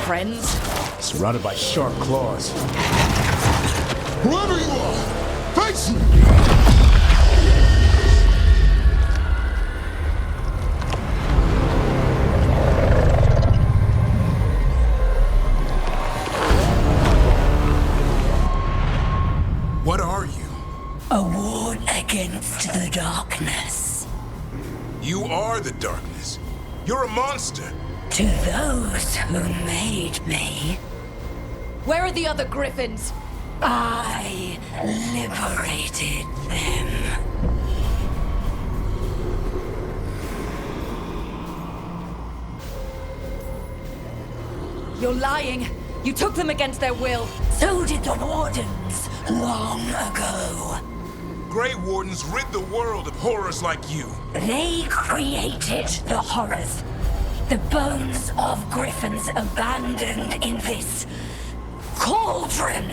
friends. Surrounded by sharp claws. Whoever you are, face me! What are you? A ward against the darkness. You are the darkness. You're a monster. To those who made me, Where are the other griffins? I liberated them. You're lying. You took them against their will. So did the wardens long ago. Grey Wardens rid the world of horrors like you. They created the horrors. The bones of griffins abandoned in this cauldron.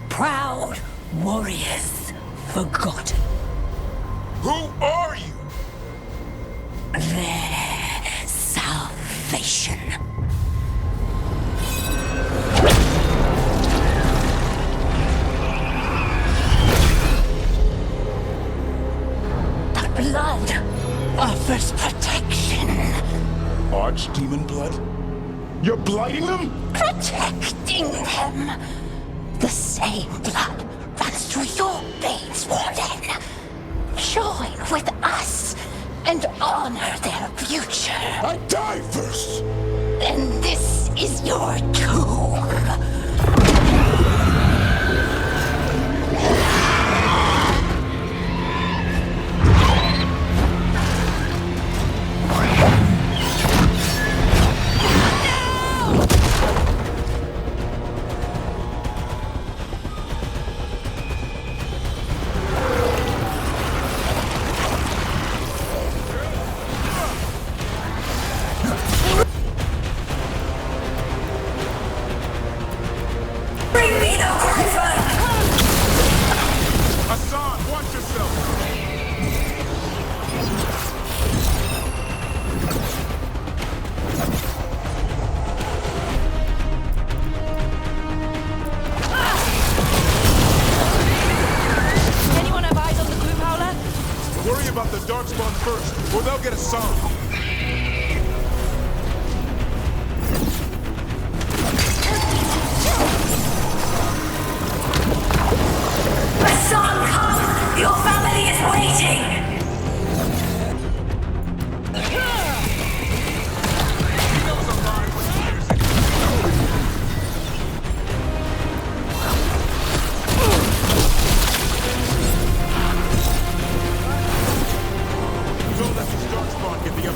Proud warriors forgotten. Who are you? Their salvation. The blood offers protection. Archdemon blood? You're blighting them? Protecting them. The same blood runs through your veins, Warden. Join with us and honor their future. I die first! Then this is your tomb. Hassan, watch yourself! Anyone have eyes on the Gloom Howler? Worry about the Darkspawn first, or they'll get Hassan. Son, come! Your family is waiting! Don't let this Darkspawn get the upper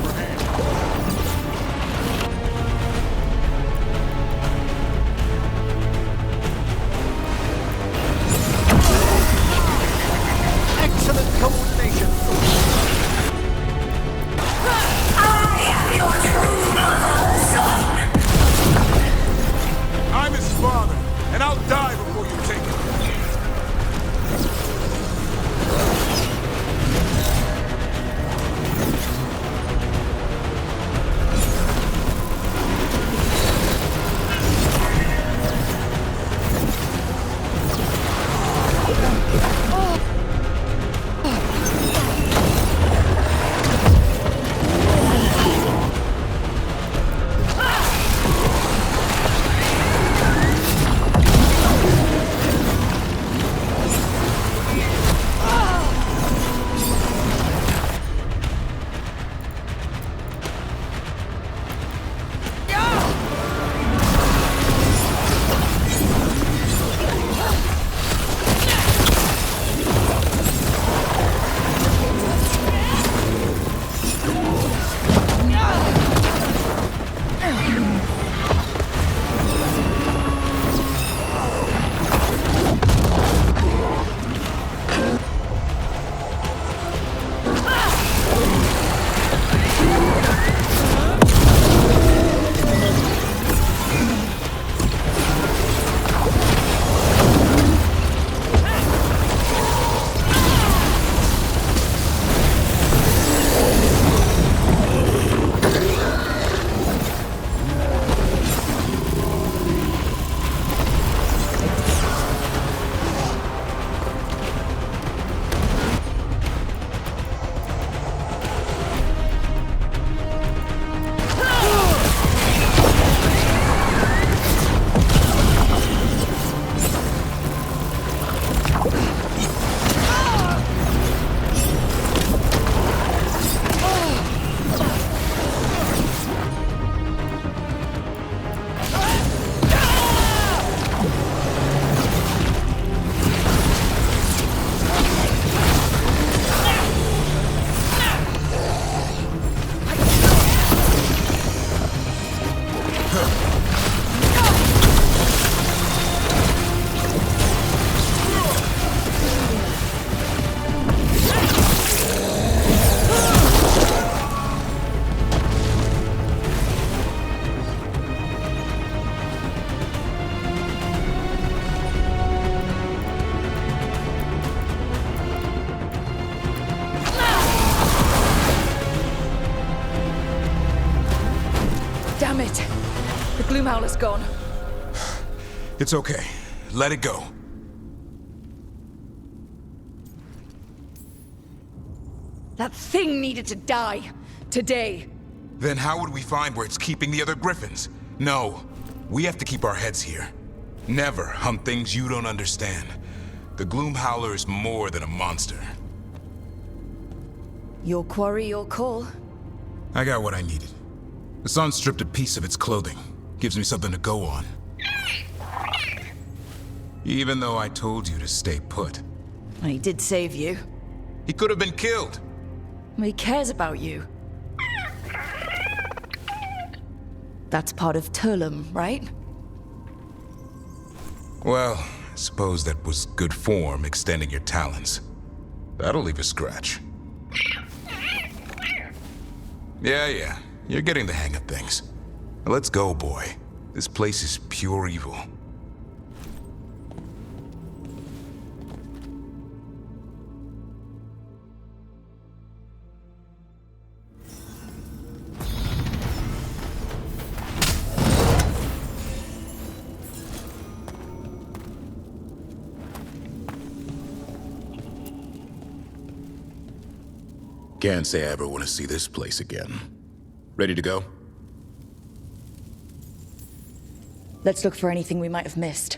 Howler's gone. It's okay. Let it go. That thing needed to die. Today. Then how would we find where it's keeping the other griffins? No. We have to keep our heads here. Never on things you don't understand. The Gloom Howler is more than a monster. Your quarry, your call. I got what I needed. The sun stripped a piece of its clothing. Gives me something to go on. Even though I told you to stay put. He did save you. He could have been killed. He cares about you. That's part of Turlum, right? Well, I suppose that was good form, extending your talons. That'll leave a scratch. Yeah, you're getting the hang of things. Now let's go, boy. This place is pure evil. Can't say I ever want to see this place again. Ready to go? Let's look for anything we might have missed.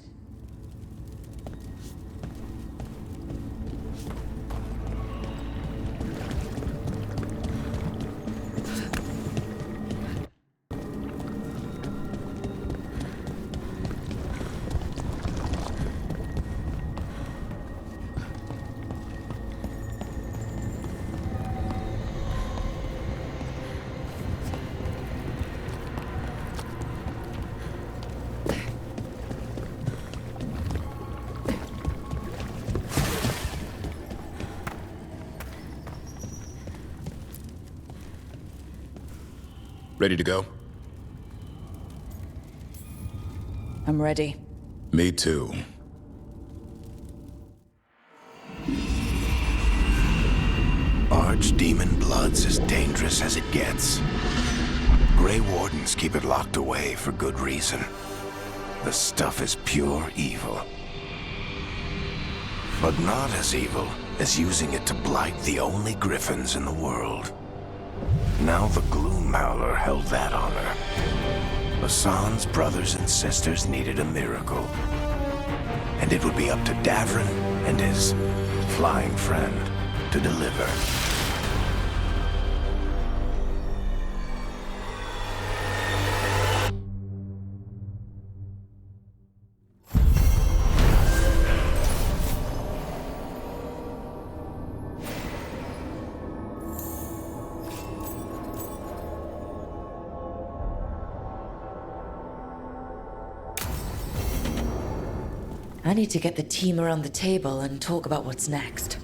Ready to go? I'm ready. Me too. Archdemon blood's as dangerous as it gets. Grey Wardens keep it locked away for good reason. The stuff is pure evil. But not as evil as using it to blight the only griffins in the world. Now the Gloom Howler held that honor. Hassan's brothers and sisters needed a miracle. And it would be up to Davrin and his flying friend to deliver. I need to get the team around the table and talk about what's next.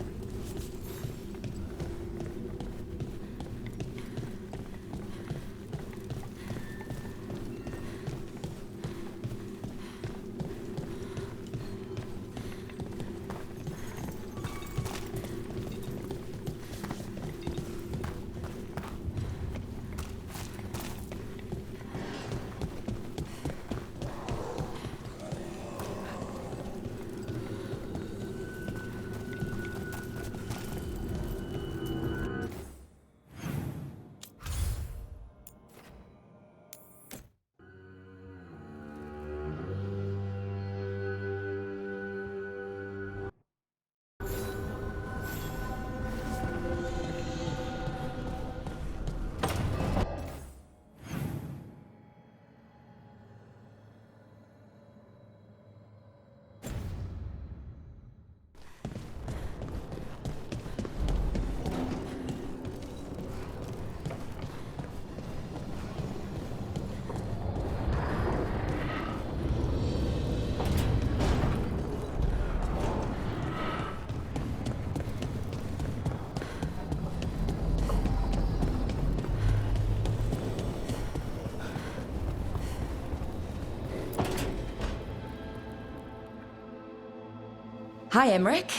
Hi, Emmerich.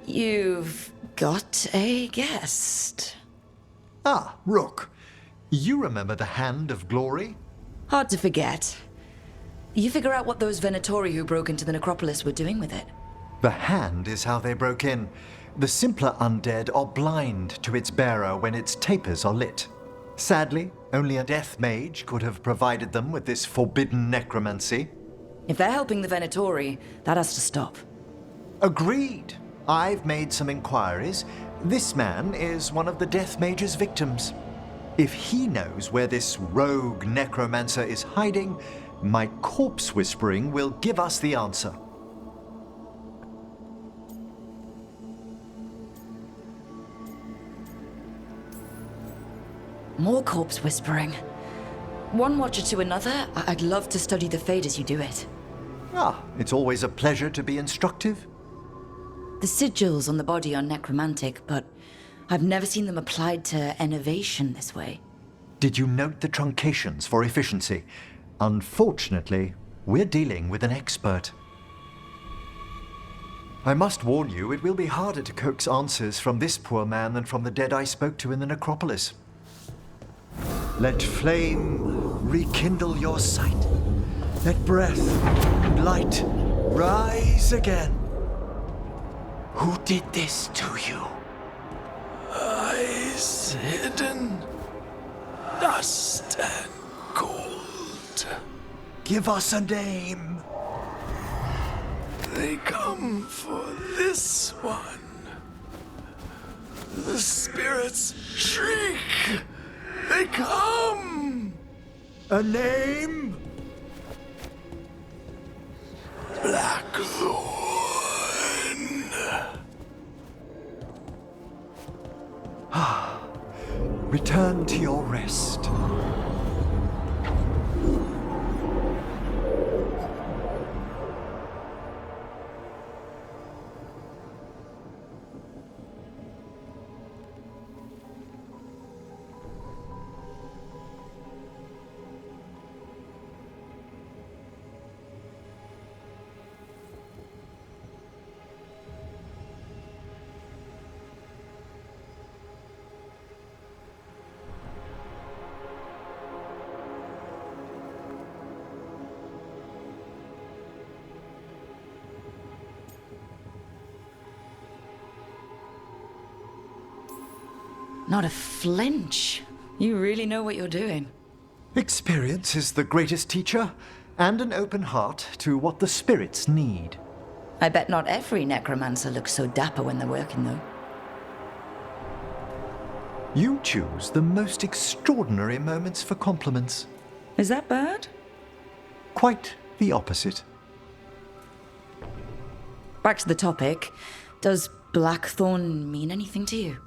You've got a guest. Ah, Rook. You remember the Hand of Glory? Hard to forget. You figure out what those Venatori who broke into the necropolis were doing with it. The hand is how they broke in. The simpler undead are blind to its bearer when its tapers are lit. Sadly, only a death mage could have provided them with this forbidden necromancy. If they're helping the Venatori, that has to stop. Agreed. I've made some inquiries. This man is one of the death mage's victims. If he knows where this rogue necromancer is hiding, my corpse whispering will give us the answer. More corpse whispering. One watcher to another, I'd love to study the fade as you do it. Ah, it's always a pleasure to be instructive. The sigils on the body are necromantic, but I've never seen them applied to enervation this way. Did you note the truncations for efficiency? Unfortunately, we're dealing with an expert. I must warn you, it will be harder to coax answers from this poor man than from the dead I spoke to in the necropolis. Let flame rekindle your sight. Let breath and light rise again. Who did this to you? Eyes hidden, dust and gold. Give us a name. They come for this one. The spirits shriek. They come. A name? Blackthorn. Return to your rest. Not a flinch. You really know what you're doing. Experience is the greatest teacher, and an open heart to what the spirits need. I bet not every necromancer looks so dapper when they're working, though. You choose the most extraordinary moments for compliments. Is that bad? Quite the opposite. Back to the topic. Does Blackthorn mean anything to you?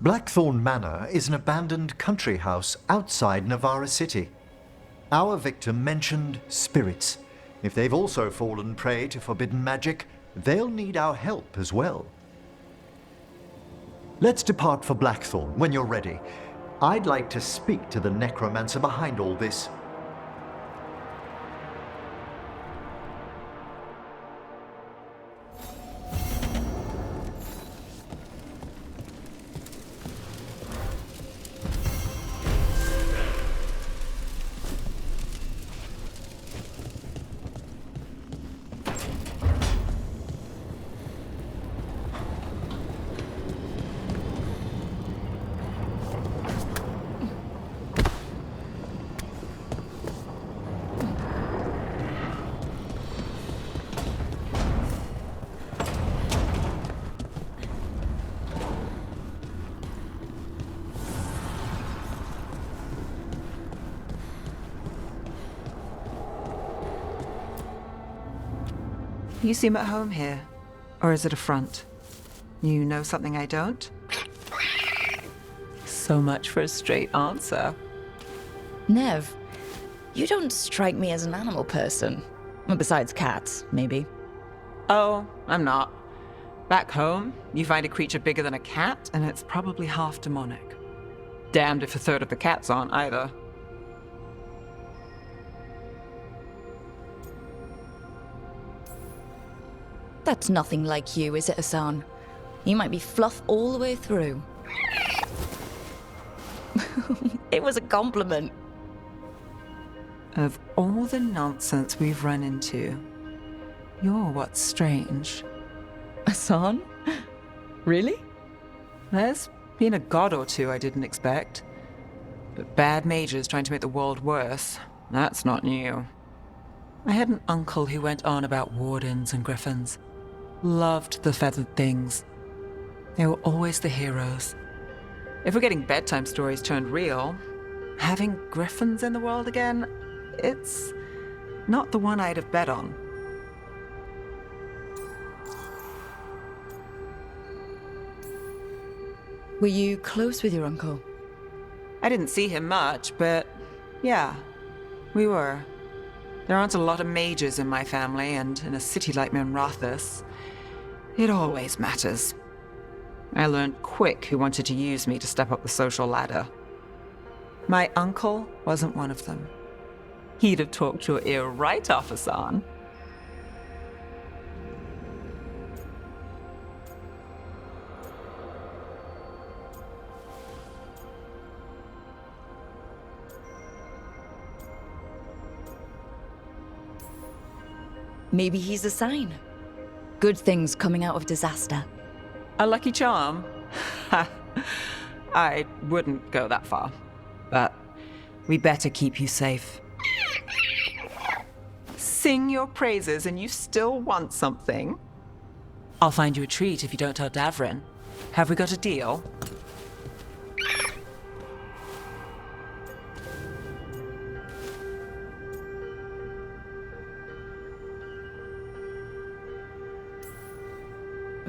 Blackthorn Manor is an abandoned country house outside Navarra City. Our victim mentioned spirits. If they've also fallen prey to forbidden magic, they'll need our help as well. Let's depart for Blackthorn when you're ready. I'd like to speak to the necromancer behind all this. You seem at home here. Or is it a front? You know something I don't? So much for a straight answer. Nev, you don't strike me as an animal person. Well, besides cats, maybe. Oh, I'm not. Back home, you find a creature bigger than a cat, and it's probably half demonic. Damned if a third of the cats aren't either. That's nothing like you, is it, Hassan? You might be fluff all the way through. It was a compliment. Of all the nonsense we've run into, you're what's strange. Hassan? Really? There's been a god or two I didn't expect. But bad mages trying to make the world worse, that's not new. I had an uncle who went on about wardens and griffins. Loved the feathered things. They were always the heroes. If we're getting bedtime stories turned real, having griffins in the world again, it's not the one I'd have bet on. Were you close with your uncle? I didn't see him much, but yeah, we were. There aren't a lot of mages in my family, and in a city like Minrathous, it always matters. I learned quick who wanted to use me to step up the social ladder. My uncle wasn't one of them. He'd have talked your ear right off, Hassan. Maybe he's a sign. Good things coming out of disaster. A lucky charm? I wouldn't go that far. But we better keep you safe. Sing your praises and you still want something? I'll find you a treat if you don't tell Davrin. Have we got a deal?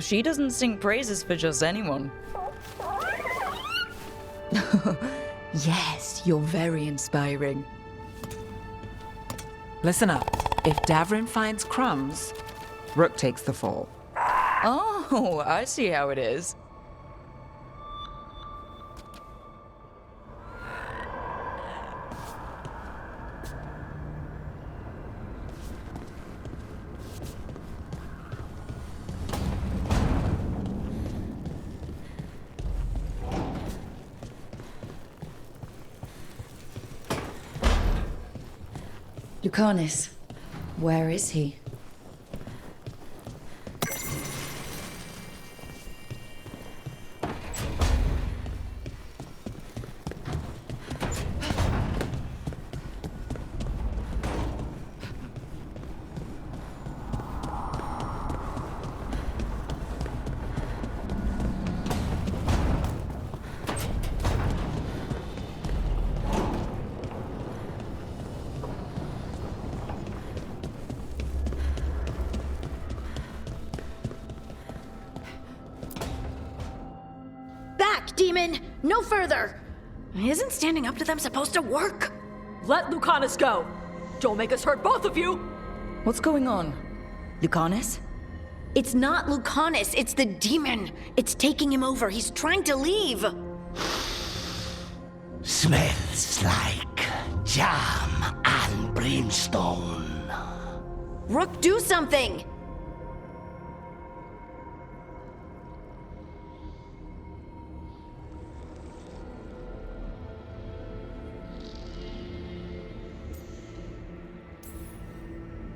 She doesn't sing praises for just anyone. Yes, you're very inspiring. Listen up. If Davrin finds crumbs, Rook takes the fall. Oh, I see how it is. Lucanus, where is he? Demon! No further! Isn't standing up to them supposed to work? Let Lucanus go! Don't make us hurt both of you! What's going on? Lucanus? It's not Lucanus, it's the demon! It's taking him over, he's trying to leave! Smells like jam and brimstone. Rook, do something!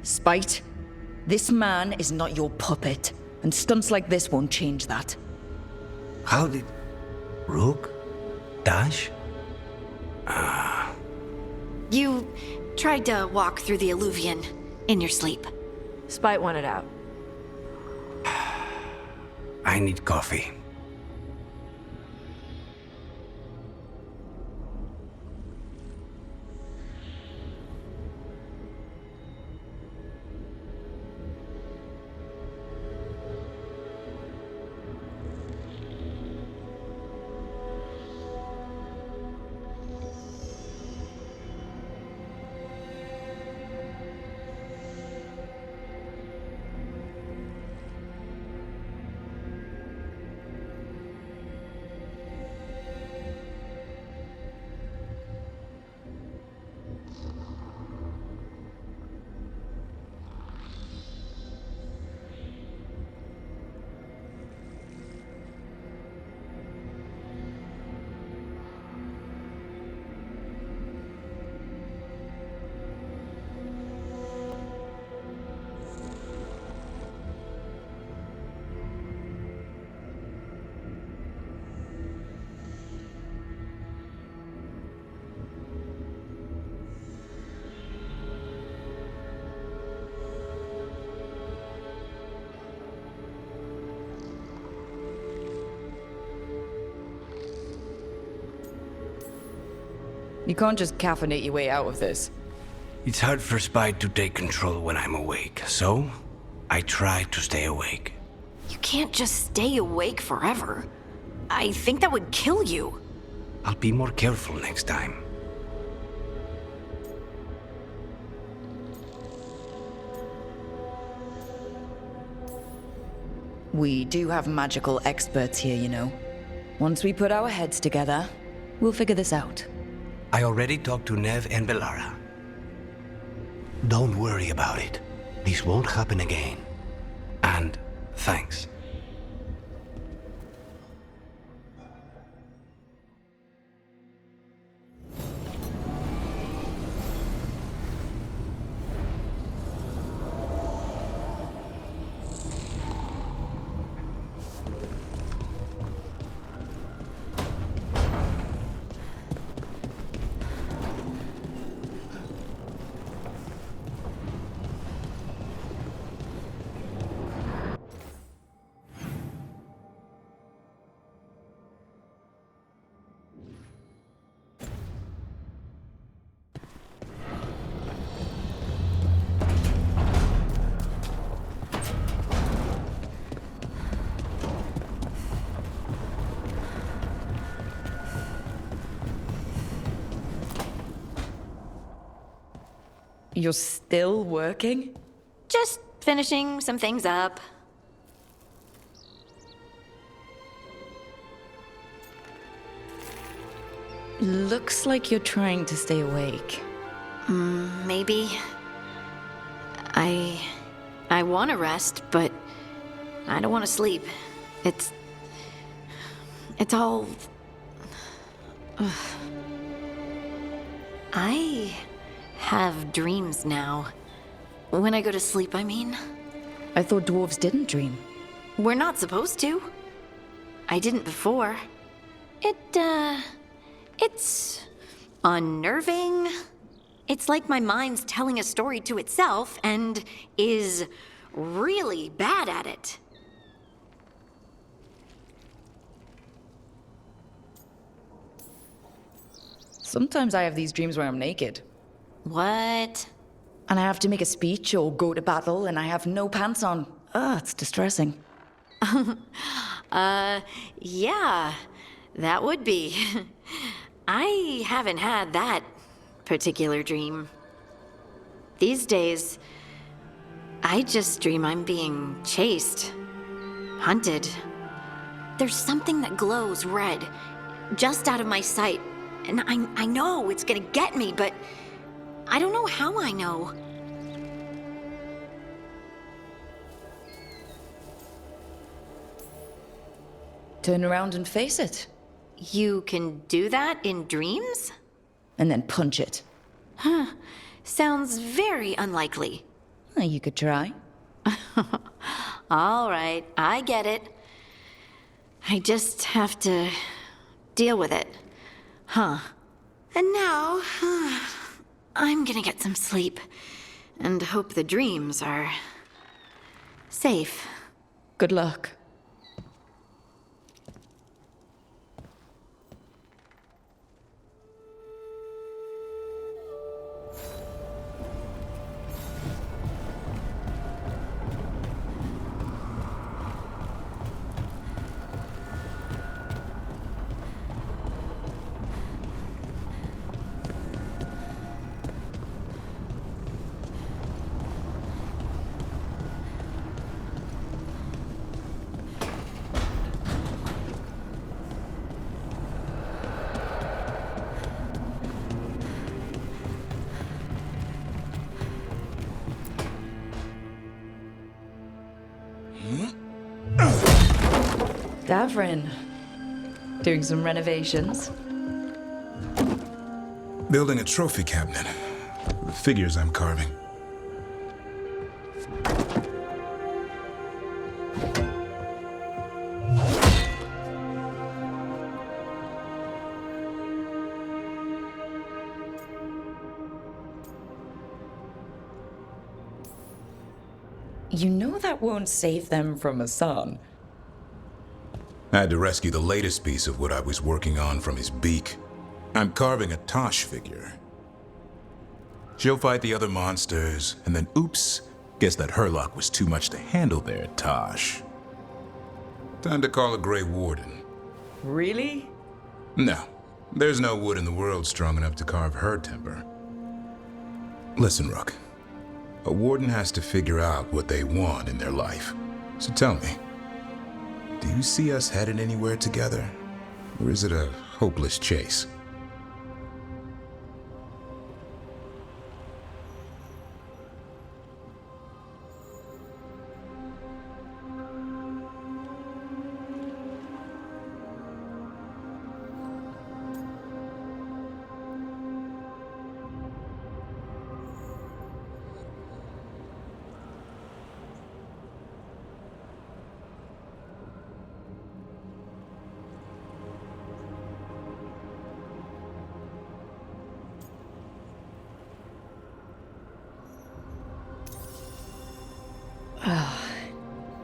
Spite, this man is not your puppet, and stunts like this won't change that. How did Rook dash? You tried to walk through the Alluvion in your sleep. Spite wanted out. I need coffee. You can't just caffeinate your way out of this. It's hard for Spite to take control when I'm awake, so I try to stay awake. You can't just stay awake forever. I think that would kill you. I'll be more careful next time. We do have magical experts here, you know. Once we put our heads together, we'll figure this out. I already talked to Nev and Belara. Don't worry about it. This won't happen again. And thanks. You're still working? Just finishing some things up. Looks like you're trying to stay awake. Maybe. I want to rest, but I don't want to sleep. It's all... Ugh. I have dreams now. When I go to sleep, I mean. I thought dwarves didn't dream. We're not supposed to. I didn't before. It's unnerving. It's like my mind's telling a story to itself and is really bad at it. Sometimes I have these dreams where I'm naked. What? And I have to make a speech or go to battle and I have no pants on. It's distressing. Yeah, that would be. I haven't had that particular dream. These days, I just dream I'm being chased, hunted. There's something that glows red, just out of my sight, and I know it's gonna get me, but I don't know how I know. Turn around and face it. You can do that in dreams? And then punch it. Huh. Sounds very unlikely. You could try. All right, I get it. I just have to deal with it. Huh. And now, I'm gonna get some sleep and hope the dreams are safe. Good luck. Davrin. Doing some renovations. Building a trophy cabinet. The figures I'm carving. You know that won't save them from a son. I had to rescue the latest piece of what I was working on from his beak. I'm carving a Tosh figure. She'll fight the other monsters, and then oops, guess that Herlock was too much to handle there, Tosh. Time to call a Grey Warden. Really? No, there's no wood in the world strong enough to carve her timber. Listen, Rook. A warden has to figure out what they want in their life. So tell me, do you see us headed anywhere together? Or is it a hopeless chase?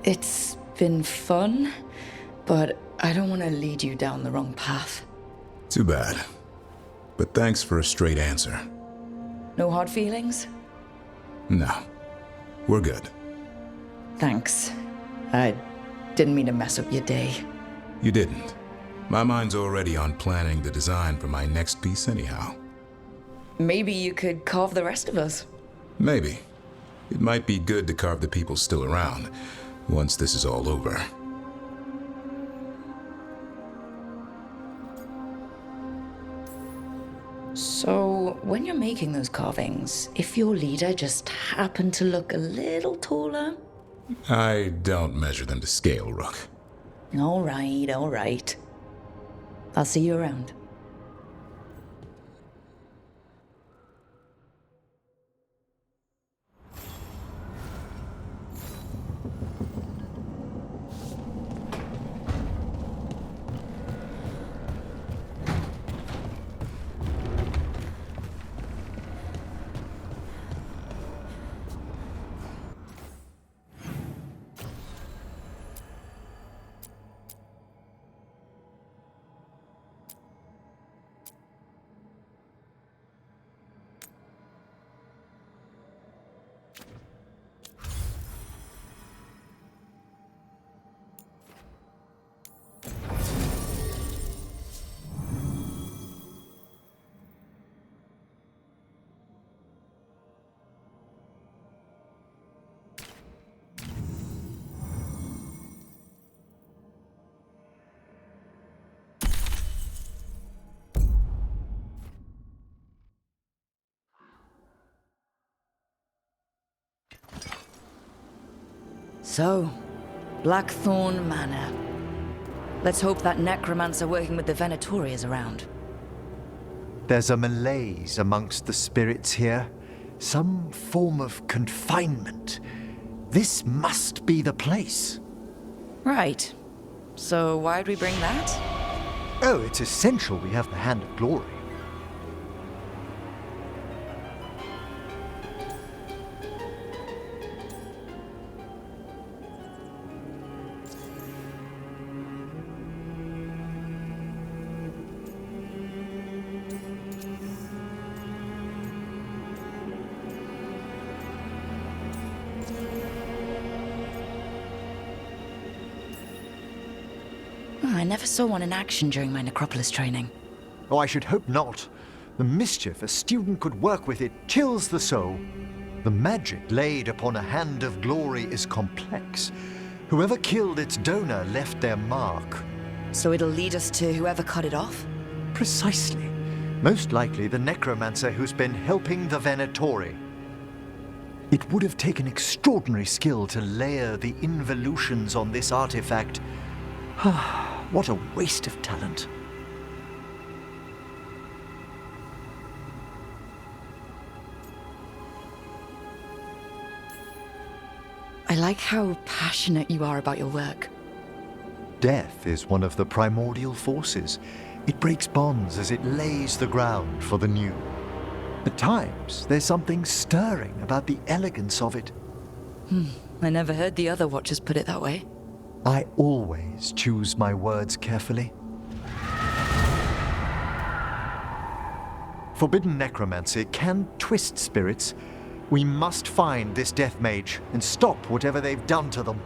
It's been fun, but I don't want to lead you down the wrong path. Too bad. But thanks for a straight answer. No hard feelings? No. We're good. Thanks. I didn't mean to mess up your day. You didn't. My mind's already on planning the design for my next piece anyhow. Maybe you could carve the rest of us. Maybe. It might be good to carve the people still around, once this is all over. So, when you're making those carvings, if your leader just happened to look a little taller? I don't measure them to scale, Rook. All right. I'll see you around. So, Blackthorn Manor. Let's hope that necromancer working with the Venatori is around. There's a malaise amongst the spirits here. Some form of confinement. This must be the place. Right. So why'd we bring that? Oh, it's essential we have the Hand of Glory. I never saw one in action during my Necropolis training. Oh, I should hope not. The mischief a student could work with it chills the soul. The magic laid upon a Hand of Glory is complex. Whoever killed its donor left their mark. So it'll lead us to whoever cut it off? Precisely. Most likely the necromancer who's been helping the Venatori. It would have taken extraordinary skill to layer the involutions on this artifact. What a waste of talent. I like how passionate you are about your work. Death is one of the primordial forces. It breaks bonds as it lays the ground for the new. At times, there's something stirring about the elegance of it. I never heard the other Watchers put it that way. I always choose my words carefully. forbidden necromancy can twist spirits. We must find this death mage and stop whatever they've done to them.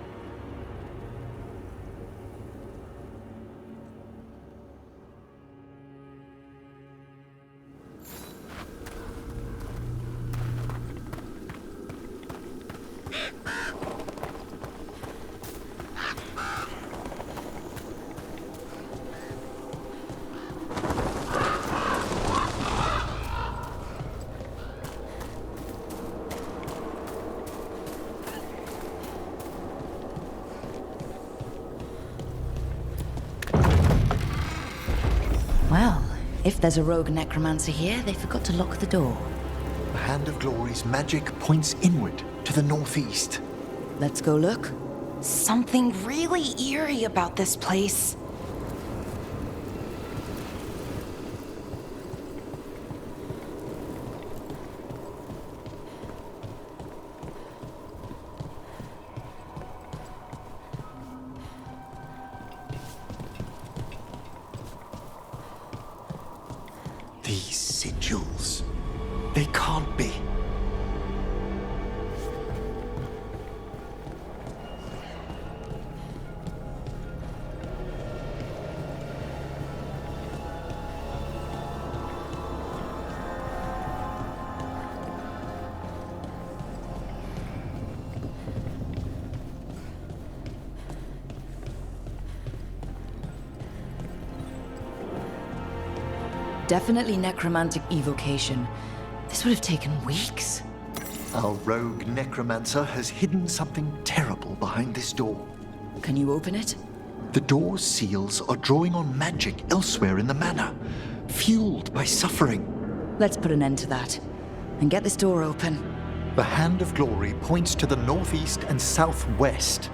Well, if there's a rogue necromancer here, they forgot to lock the door. The Hand of Glory's magic points inward to the northeast. Let's go look. Something really eerie about this place. These sigils. They can't be. Definitely necromantic evocation. This would have taken weeks. Our rogue necromancer has hidden something terrible behind this door. Can you open it? The door's seals are drawing on magic elsewhere in the manor, fueled by suffering. Let's put an end to that. And get this door open. The Hand of Glory points to the northeast and southwest.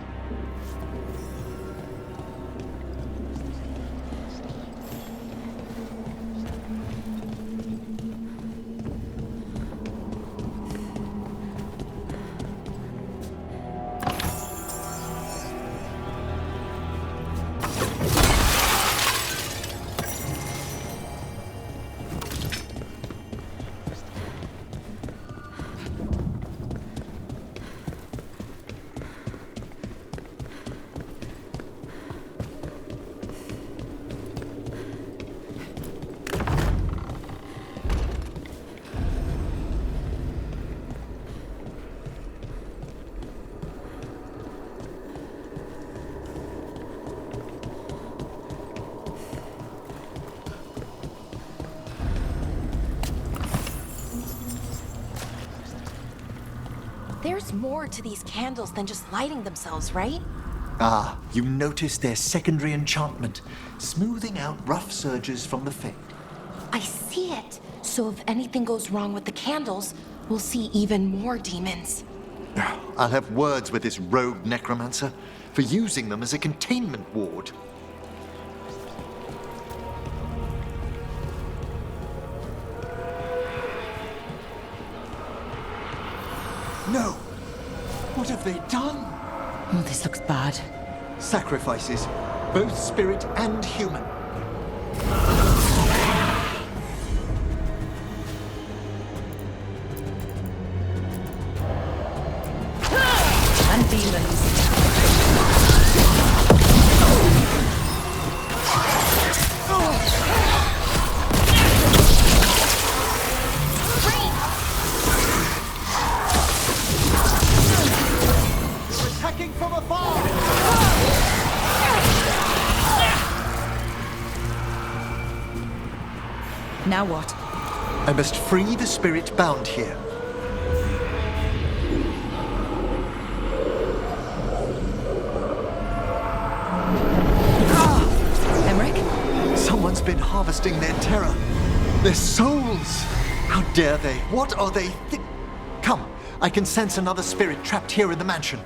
There's more to these candles than just lighting themselves, right? Ah, you notice their secondary enchantment, smoothing out rough surges from the fade. I see it. So if anything goes wrong with the candles, we'll see even more demons. I'll have words with this rogue necromancer for using them as a containment ward. No! What have they done? Oh, this looks bad. Sacrifices, both spirit and human. And demons. Attacking from afar! Now what? I must free the spirit bound here. Emmerich? Someone's been harvesting their terror. Their souls! How dare they? What are they Come, I can sense another spirit trapped here in the mansion.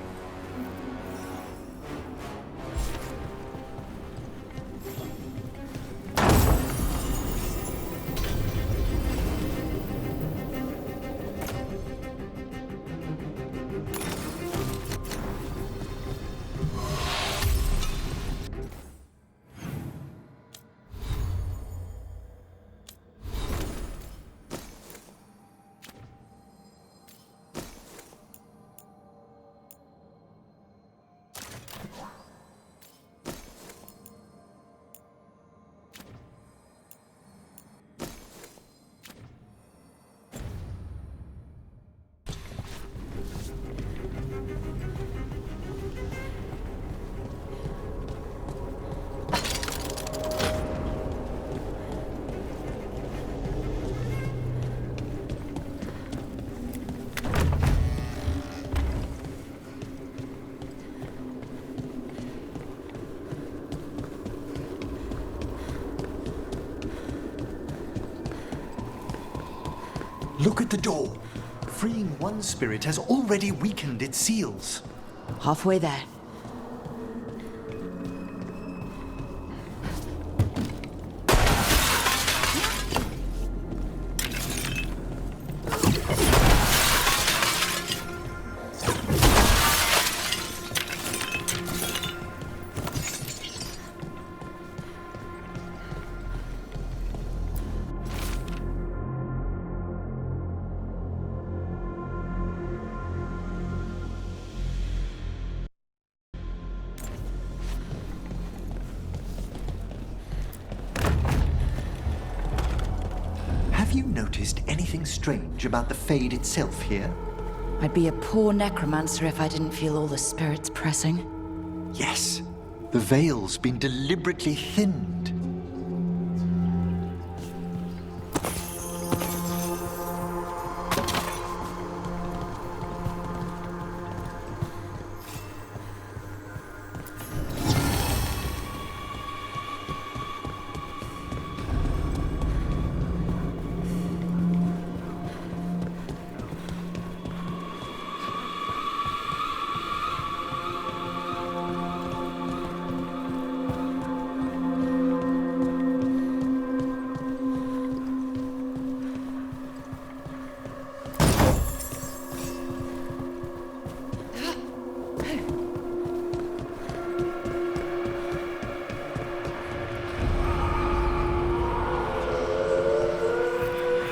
Look at the door. Freeing one spirit has already weakened its seals. Halfway there. Have you noticed anything strange about the Fade itself here? I'd be a poor necromancer if I didn't feel all the spirits pressing. Yes. The veil's been deliberately thinned.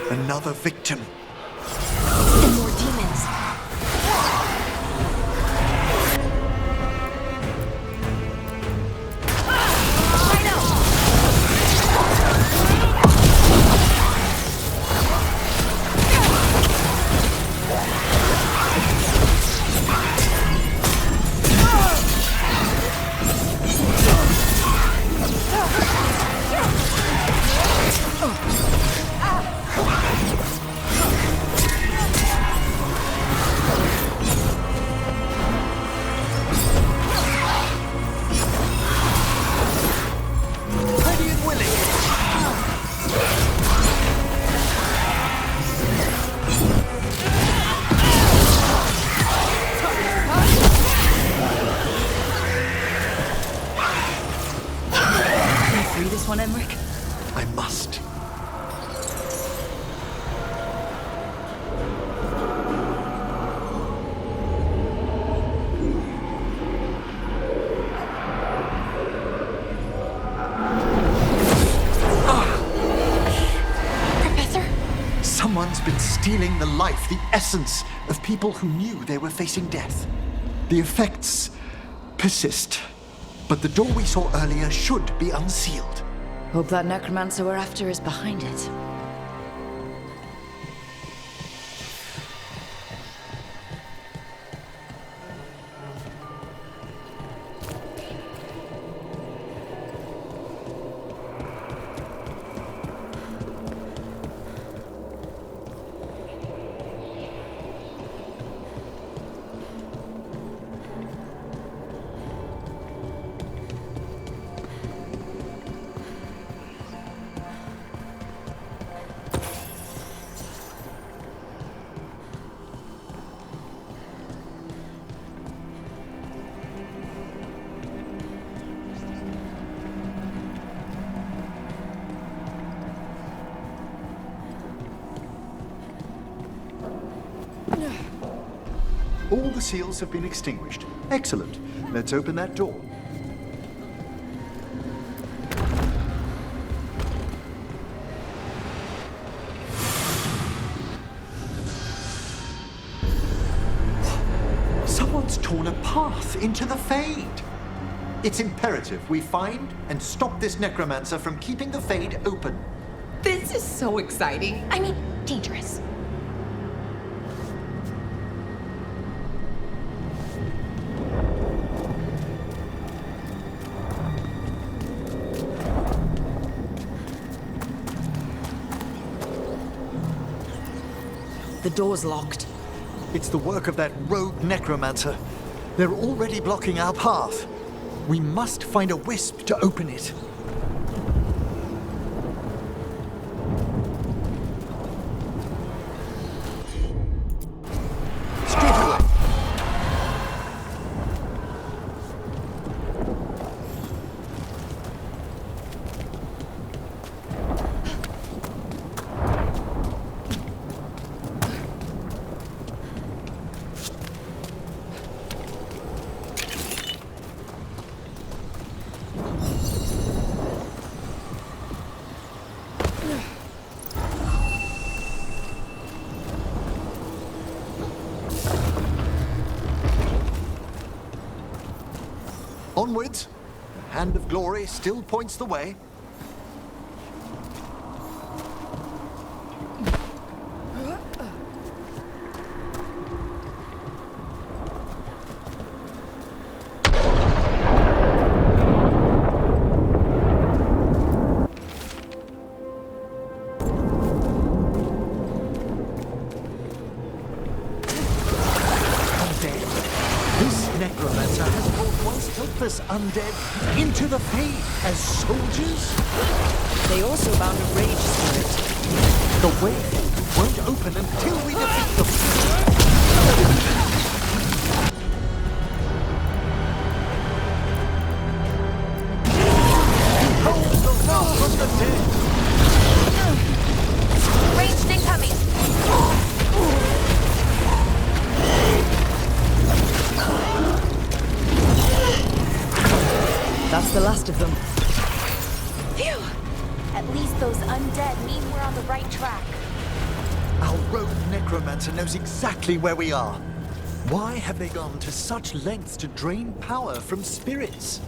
Another victim. And more demons. One, Emmerich? I must. Professor? Someone's been stealing the life, the essence of people who knew they were facing death. The effects persist, but the door we saw earlier should be unsealed. Hope that necromancer we're after is behind it. All the seals have been extinguished. Excellent. Let's open that door. Someone's torn a path into the Fade. It's imperative we find and stop this necromancer from keeping the Fade open. This is so exciting. I mean, dangerous. The door's locked. It's the work of that rogue necromancer. They're already blocking our path. We must find a wisp to open it. Onwards. The hand of glory still points the way. Necromancer has brought once helpless undead into the Fade as soldiers? They also bound a rage spirit. The way won't open until we defeat them. Behold the wrath of the dead! Ranged incoming! That's the last of them. Phew! At least those undead mean we're on the right track. Our rogue necromancer knows exactly where we are. Why have they gone to such lengths to drain power from spirits?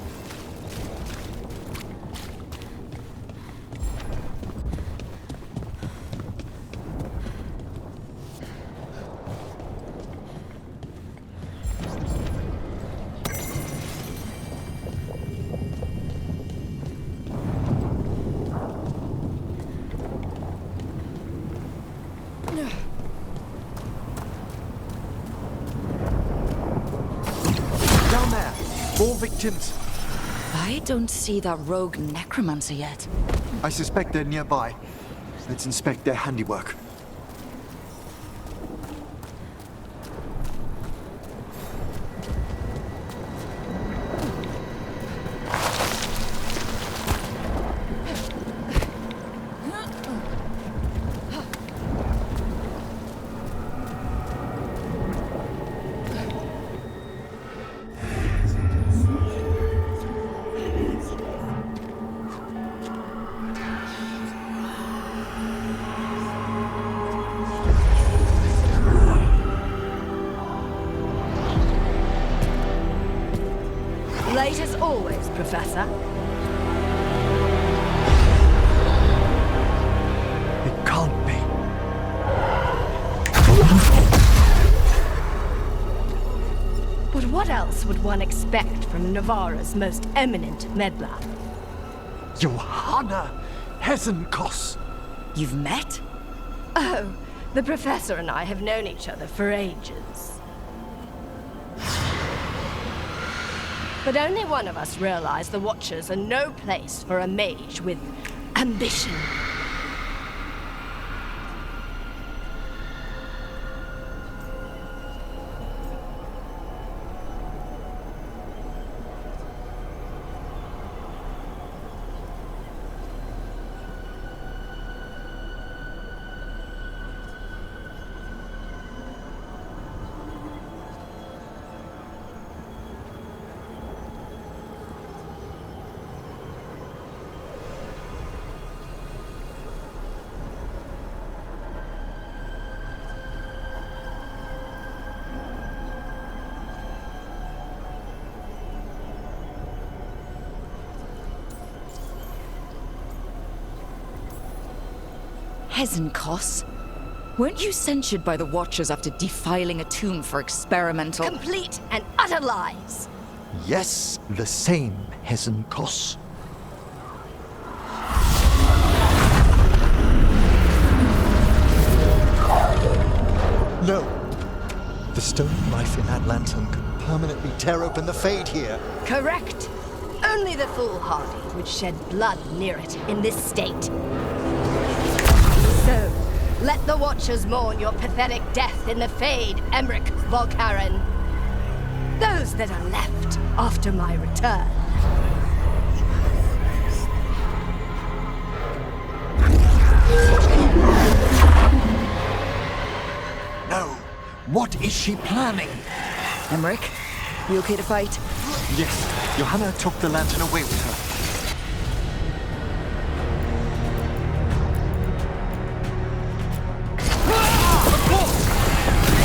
Down there, 4 victims. I don't see that rogue necromancer yet. I suspect they're nearby. Let's inspect their handiwork. Late as always, Professor. It can't be. But what else would one expect from Navarra's most eminent meddler? Johanna Hesenkos. You've met? Oh, the Professor and I have known each other for ages. But only one of us realized the Watchers are no place for a mage with ambition. Hesenkos? Weren't you censured by the Watchers after defiling a tomb for experimental... Complete and utter lies! Yes, the same Hesenkos. No. The stone knife in that lantern could permanently tear open the Fade here. Correct. Only the foolhardy would shed blood near it in this state. So, let the Watchers mourn your pathetic death in the Fade, Emmerich Volkaren. Those that are left after my return. No. What is she planning? Emmerich, you okay to fight? Yes, Johanna took the lantern away with her.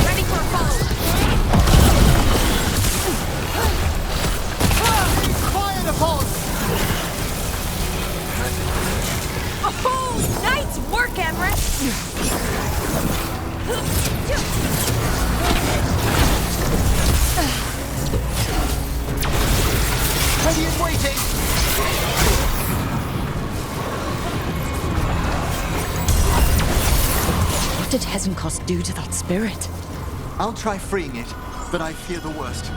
Ready for a follow! Ready and waiting! What did Hezenkos do to that spirit? I'll try freeing it, but I fear the worst.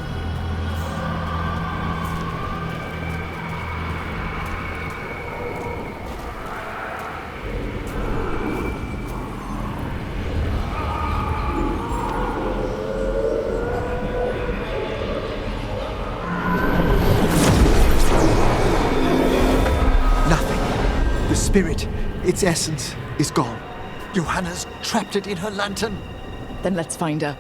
Nothing. The spirit, its essence, is gone. Johanna's trapped it in her lantern. Then let's find her.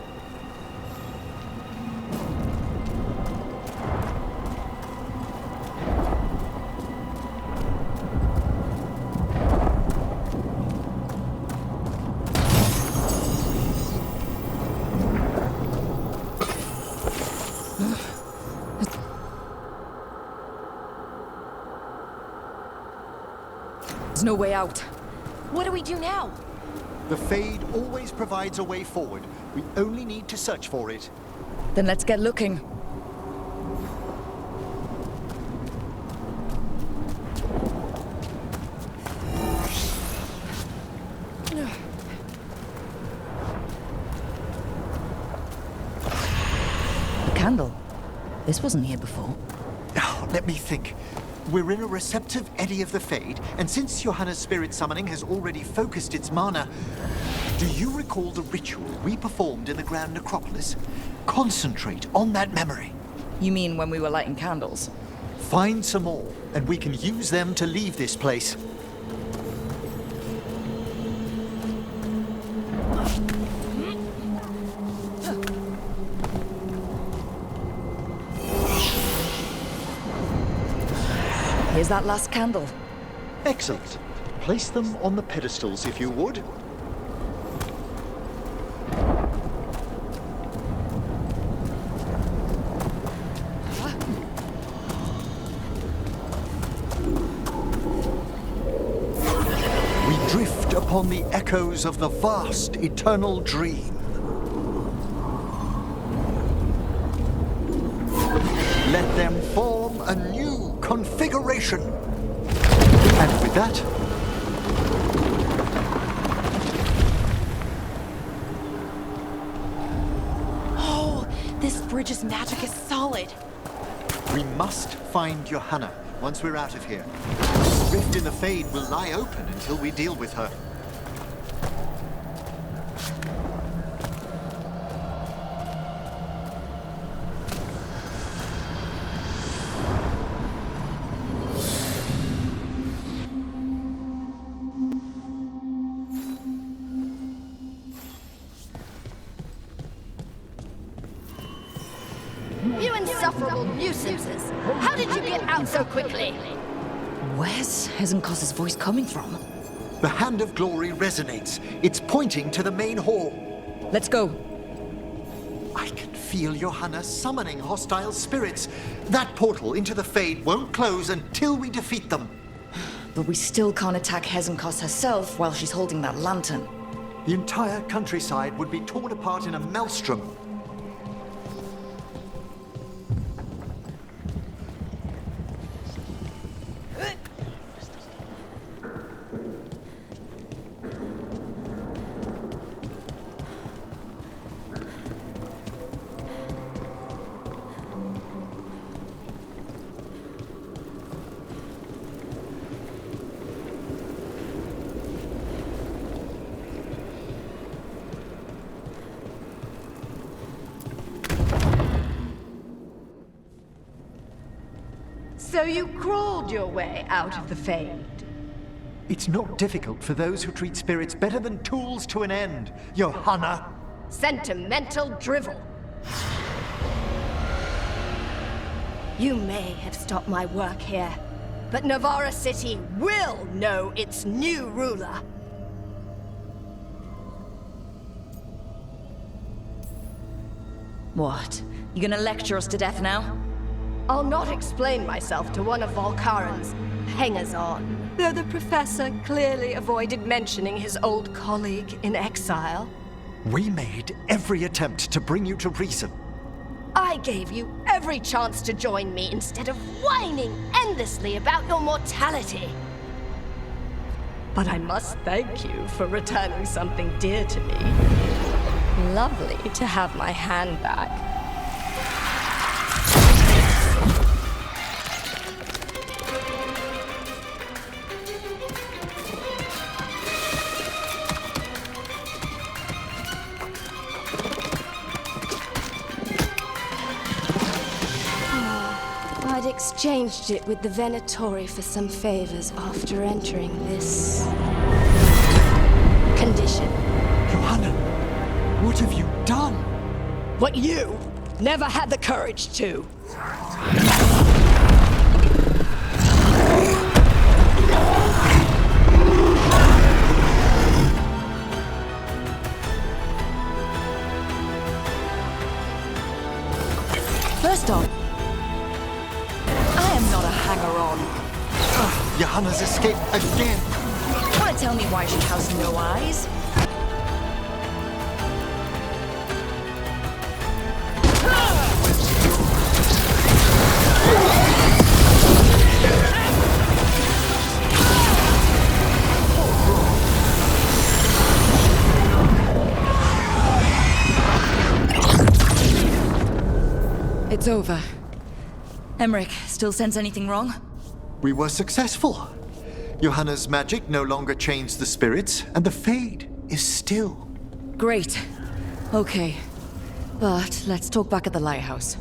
There's no way out. What do we do now? The Fade always provides a way forward. We only need to search for it. Then let's get looking. A candle. This wasn't here before. Now, let me think. We're in a receptive eddy of the Fade, and since Johanna's spirit summoning has already focused its mana, do you recall the ritual we performed in the Grand Necropolis? Concentrate on that memory. You mean when we were lighting candles? Find some more, and we can use them to leave this place. Here's that last candle. Excellent. Place them on the pedestals, if you would. We drift upon the echoes of the vast, eternal dream. Let them form a new configuration. And with that, Oh, this bridge's magic is solid. we must find Johanna once we're out of here. The rift in the Fade will lie open until we deal with her. You insufferable nuisances! How did you get out so quickly? Where's Hezenkos' voice coming from? The Hand of Glory resonates. It's pointing to the main hall. Let's go. I can feel Johanna summoning hostile spirits. That portal into the Fade won't close until we defeat them. But we still can't attack Hezenkos herself while she's holding that lantern. The entire countryside would be torn apart in a maelstrom. So you crawled your way out of the Fade. It's not difficult for those who treat spirits better than tools to an end, Johanna. Sentimental drivel. You may have stopped my work here, but Navarra City will know its new ruler. What? You gonna lecture us to death now? I'll not explain myself to one of Volkaren's hangers-on. Though the professor clearly avoided mentioning his old colleague in exile. We made every attempt to bring you to reason. I gave you every chance to join me instead of whining endlessly about your mortality. But I must thank you for returning something dear to me. Lovely to have my hand back. I'd exchanged it with the Venatori for some favors after entering this condition. Johanna, what have you done? What you never had the courage to. First off, I am not a hanger-on. Johanna's escaped again. Want to tell me why she has no eyes? It's over. Emmerich, still sense anything wrong? We were successful. Johanna's magic no longer changed the spirits, and the Fade is still. Great. Okay. But let's talk back at the lighthouse.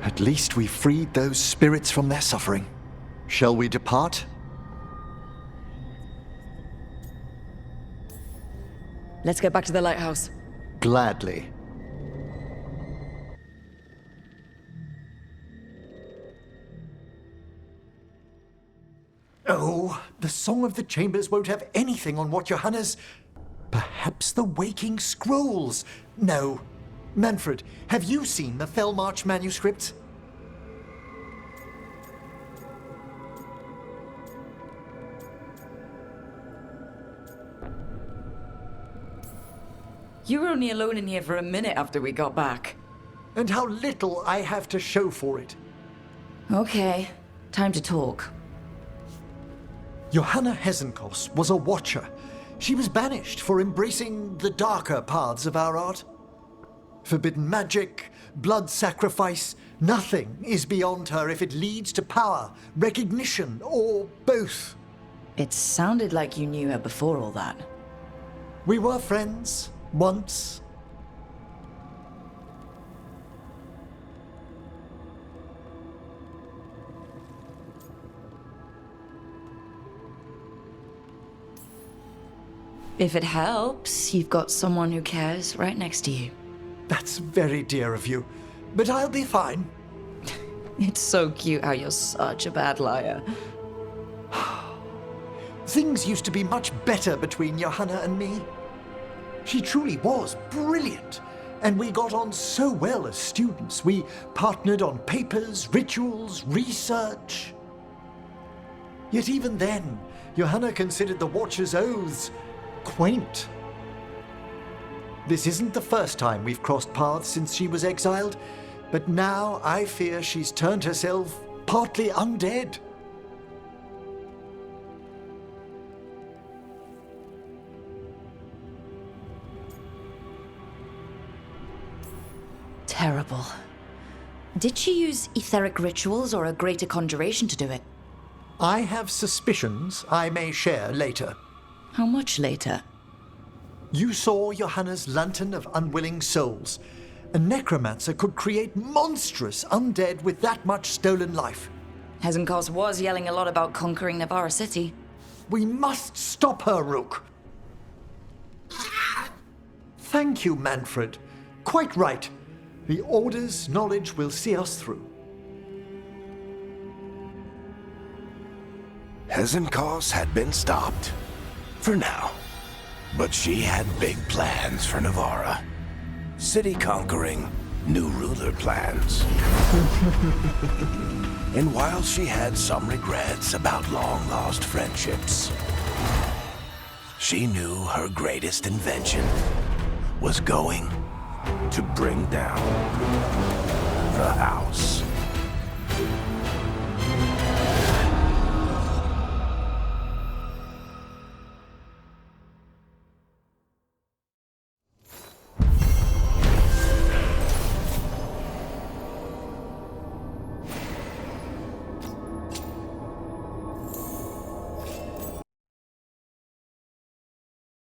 At least we freed those spirits from their suffering. Shall we depart? Let's get back to the lighthouse. Gladly. Oh, the Song of the Chambers won't have anything on what Johanna's... Perhaps the Waking Scrolls? No. Manfred, have you seen the Fellmarch manuscripts? You were only alone in here for a minute after we got back. And how little I have to show for it. Okay, time to talk. Johanna Hesenkos was a watcher. She was banished for embracing the darker paths of our art. Forbidden magic, blood sacrifice, nothing is beyond her if it leads to power, recognition, or both. It sounded like you knew her before all that. We were friends, once. If it helps, you've got someone who cares right next to you. That's very dear of you, but I'll be fine. It's so cute how you're such a bad liar. Things used to be much better between Johanna and me. She truly was brilliant, and we got on so well as students. We partnered on papers, rituals, research. Yet even then, Johanna considered the Watcher's oaths quaint. This isn't the first time we've crossed paths since she was exiled, but now I fear she's turned herself partly undead. terrible. Did she use etheric rituals or a greater conjuration to do it? I have suspicions I may share later. How much later? You saw Johanna's Lantern of Unwilling Souls. A necromancer could create monstrous undead with that much stolen life. Hezenkos was yelling a lot about conquering Navarra City. We must stop her, Rook. Thank you, Manfred. Quite right. The Order's knowledge will see us through. Hezenkos had been stopped. For now. But she had big plans for Navarra. City conquering, new ruler plans. And while she had some regrets about long-lost friendships, she knew her greatest invention was going to bring down the house.